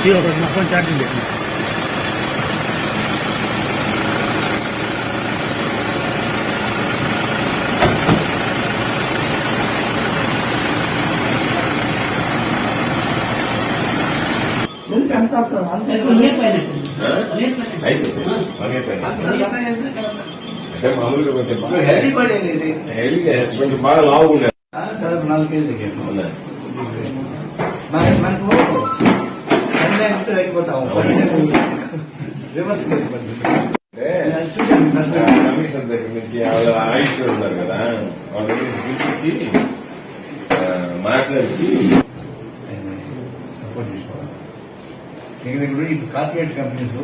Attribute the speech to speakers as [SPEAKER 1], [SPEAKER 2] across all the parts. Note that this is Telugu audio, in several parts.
[SPEAKER 1] ఫోన్ ఛార్జింగ్ చేసి
[SPEAKER 2] అంటే మామూలుగా కొంచెం కొంచెం బాగా లావు ఉండే
[SPEAKER 3] 4 కేజీలకి మనకు అయిపోతాము రివర్స్ కేసు
[SPEAKER 2] కమిషన్ దగ్గర నుంచి వాళ్ళ ఆయుష్ ఉన్నారు కదా వాళ్ళ దగ్గర పిలిపించి మాట్లాడి
[SPEAKER 3] సపోర్ట్ చేసుకోవాలి. ఇప్పుడు ఈ కార్పొరేట్ కంపెనీస్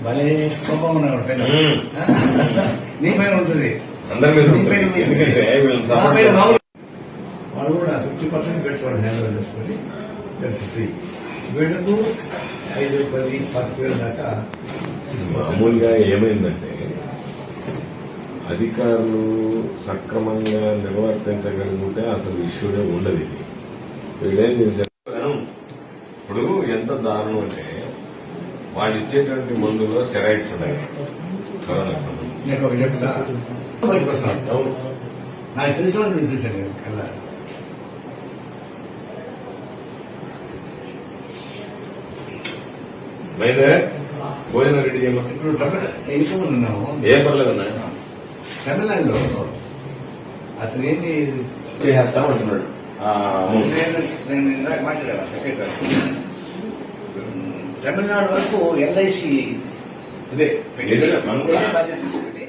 [SPEAKER 3] భలే కోపం ఉన్నాడు పైన నీ పైన ఉంటుంది
[SPEAKER 2] అందరి మీద
[SPEAKER 3] వాళ్ళు కూడా 50% బెడ్స్ వాళ్ళు హ్యాండ్ ఓవర్ చేసుకొని బెడ్స్ ఫ్రీ వీళ్ళకు 5, 10, 10,000 దాకా
[SPEAKER 2] మామూలుగా ఏమైందంటే అధికారులు సక్రమంగా నిర్వర్తించగలిగితే అసలు ఇష్యూనే ఉండదు. ఇది వీళ్ళేం చేశారు ఇప్పుడు ఎంత దారుణం అంటే వాళ్ళు ఇచ్చేటువంటి మందులో స్టెరాయిడ్స్ ఉన్నాయి కరోనాకు సంబంధించి.
[SPEAKER 3] బయటకు వస్తున్నాను నాకు తెలిసిన వాళ్ళు చూశాను కల్లా
[SPEAKER 2] భోజనం రెడీ చేయమా.
[SPEAKER 3] ఇప్పుడు ఇంట్లో ఉన్నాము.
[SPEAKER 2] ఏం పర్లేదన్నా
[SPEAKER 3] తమిళనాడులో అతను ఏంటి
[SPEAKER 2] చేస్తామంటున్నాడు.
[SPEAKER 3] నేను ఇందాక మాట్లాడాను సెక్రటరీ తమిళనాడు వరకు LIC
[SPEAKER 2] అదే
[SPEAKER 3] బాధ్యత తీసుకుంటే